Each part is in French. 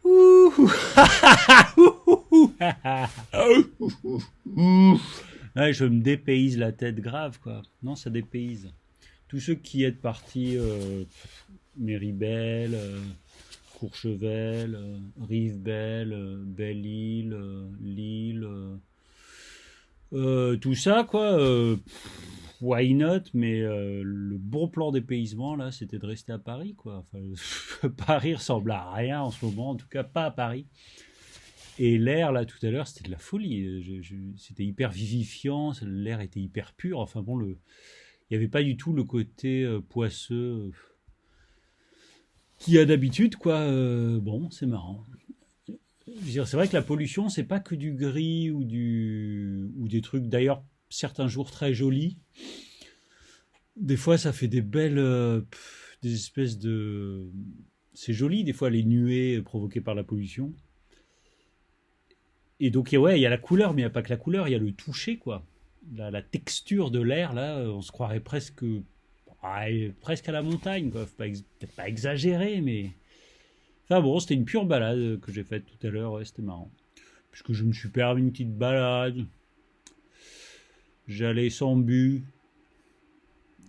Ouh. Ouais, je me dépayse la tête grave, quoi. Non, ça dépayse. Tous ceux qui êtes partis, Méribel, Courchevel, Rivebelle, Belle-Île, Lille, tout ça, quoi. Why not? Mais le bon plan dépaysement, là, c'était de rester à Paris, quoi. Enfin, Paris ressemble à rien en ce moment, en tout cas pas à Paris. Et l'air, là, tout à l'heure, c'était de la folie. C'était hyper vivifiant, l'air était hyper pur. Enfin bon, il n'y avait pas du tout le côté poisseux qu'il y a d'habitude, quoi. Bon, c'est marrant. Je veux dire, c'est vrai que la pollution, c'est pas que du gris ou des trucs, d'ailleurs, certains jours très jolis. Des fois, ça fait des belles, des espèces de. C'est joli, des fois, les nuées provoquées par la pollution. Et donc, ouais, il y a la couleur, mais il n'y a pas que la couleur, il y a le toucher, quoi. La texture de l'air, là, on se croirait presque, presque à la montagne, quoi. Faut pas peut-être pas exagérer, mais. Enfin bon, c'était une pure balade que j'ai faite tout à l'heure, ouais, c'était marrant. Puisque je me suis permis une petite balade, j'allais sans but,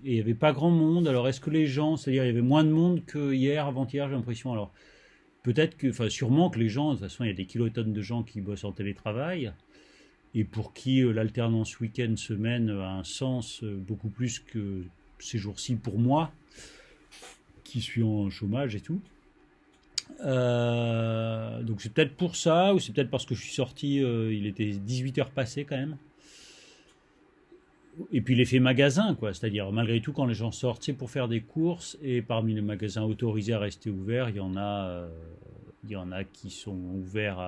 et il n'y avait pas grand monde. Alors, est-ce que les gens, c'est-à-dire, il y avait moins de monde que hier, avant-hier, j'ai l'impression. Alors, peut-être que, enfin, sûrement que les gens, de toute façon, il y a des kilotonnes de gens qui bossent en télétravail, et pour qui l'alternance week-end-semaine a un sens beaucoup plus que ces jours-ci pour moi, qui suis en chômage et tout. Donc c'est peut-être pour ça, ou c'est peut-être parce que je suis sorti, il était 18 heures passées quand même. Et puis l'effet magasin, quoi. C'est-à-dire, malgré tout, quand les gens sortent, c'est pour faire des courses, et parmi les magasins autorisés à rester ouverts, il y en a qui sont ouverts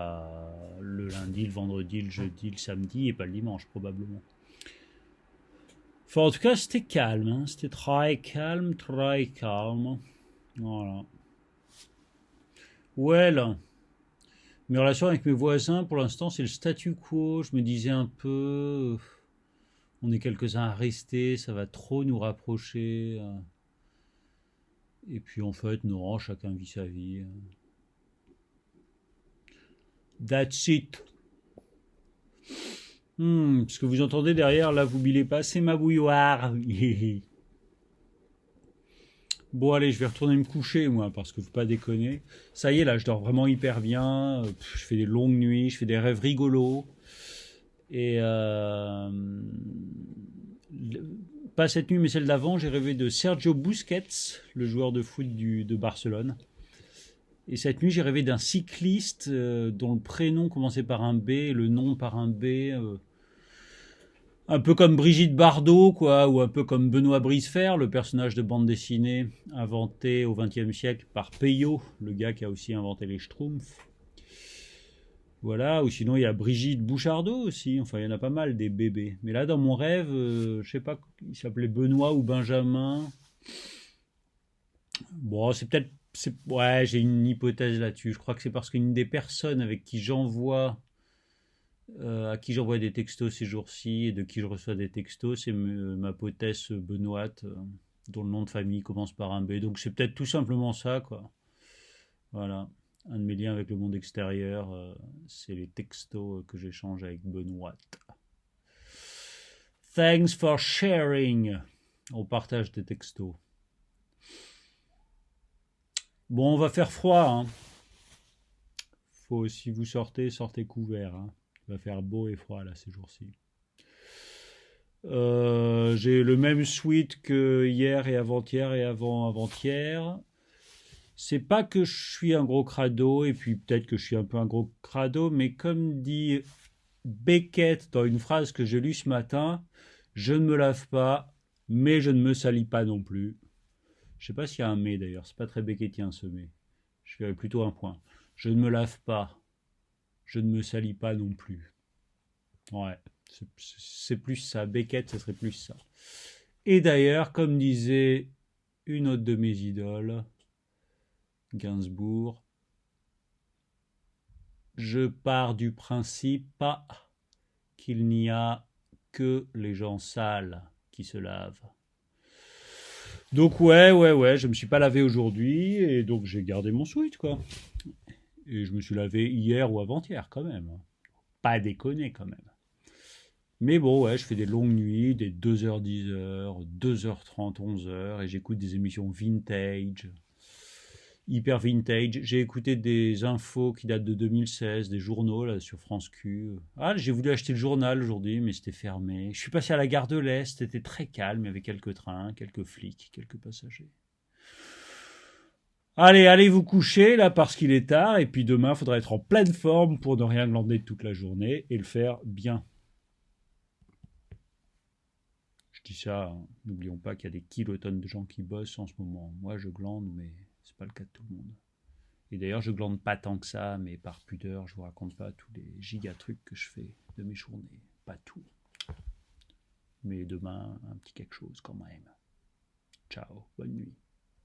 le lundi, le vendredi, le jeudi, le samedi, et pas le dimanche, probablement. Enfin, en tout cas, c'était calme, hein. C'était très calme, très calme. Voilà. Ouais, là. Mes relations avec mes voisins, pour l'instant, c'est le statu quo. Je me disais un peu, on est quelques-uns à rester, ça va trop nous rapprocher. Et puis en fait, non, chacun vit sa vie. That's it. Ce que vous entendez derrière, là, vous bilez pas, c'est ma bouilloire. Bon, allez, je vais retourner me coucher, moi, parce que faut pas déconner. Ça y est, là, je dors vraiment hyper bien. Je fais des longues nuits, je fais des rêves rigolos. Et pas cette nuit, mais celle d'avant, j'ai rêvé de Sergio Busquets, le joueur de foot de Barcelone. Et cette nuit, j'ai rêvé d'un cycliste dont le prénom commençait par un B et le nom par un B. Un peu comme Brigitte Bardot, quoi, ou un peu comme Benoît Brisefer, le personnage de bande dessinée inventé au XXe siècle par Peyo, le gars qui a aussi inventé les Schtroumpfs. Voilà, ou sinon il y a Brigitte Bouchardot aussi, enfin il y en a pas mal des bébés. Mais là dans mon rêve, je sais pas, il s'appelait Benoît ou Benjamin. Bon, c'est peut-être, ouais, j'ai une hypothèse là-dessus. Je crois que c'est parce qu'une des personnes avec qui j'envoie, à qui j'envoie des textos ces jours-ci et de qui je reçois des textos, c'est ma poétesse Benoît, dont le nom de famille commence par un B. Donc c'est peut-être tout simplement ça, quoi. Voilà. Un de mes liens avec le monde extérieur, c'est les textos que j'échange avec Benoît. Thanks for sharing. On partage des textos. Bon, on va faire froid, hein. Faut, si vous sortez, sortez couvert, hein. Il va faire beau et froid là ces jours-ci. J'ai le même sweat que hier et avant-hier et avant-avant-hier. C'est pas que je suis un gros crado, et puis peut-être que je suis un peu un gros crado, mais comme dit Beckett dans une phrase que j'ai lue ce matin, je ne me lave pas, mais je ne me salis pas non plus. Je sais pas s'il y a un mais d'ailleurs, c'est pas très beckettien ce mais. Je verrais plutôt un point. Je ne me lave pas, je ne me salis pas non plus. Ouais, c'est plus ça. Beckett, ce serait plus ça. Et d'ailleurs, comme disait une autre de mes idoles, Gainsbourg, je pars du principe qu'il n'y a que les gens sales qui se lavent. Donc ouais, je me suis pas lavé aujourd'hui et donc j'ai gardé mon sweat, quoi. Et je me suis lavé hier ou avant-hier quand même. Pas déconner quand même. Mais bon, ouais, je fais des longues nuits, des 2h, 10h, 2h30, 11h, et j'écoute des émissions vintage, hyper vintage. J'ai écouté des infos qui datent de 2016, des journaux là sur France Q. Ah, j'ai voulu acheter le journal aujourd'hui, mais c'était fermé. Je suis passé à la gare de l'Est, c'était très calme, il y avait quelques trains, quelques flics, quelques passagers. Allez, allez vous coucher là parce qu'il est tard, et puis demain, il faudra être en pleine forme pour ne rien glander toute la journée et le faire bien. Je dis ça, hein, n'oublions pas qu'il y a des kilotonnes de gens qui bossent en ce moment. Moi, je glande, mais c'est pas le cas de tout le monde. Et d'ailleurs, je glande pas tant que ça, mais par pudeur, je vous raconte pas tous les giga trucs que je fais de mes journées. Pas tout. Mais demain, un petit quelque chose quand même. Ciao, bonne nuit.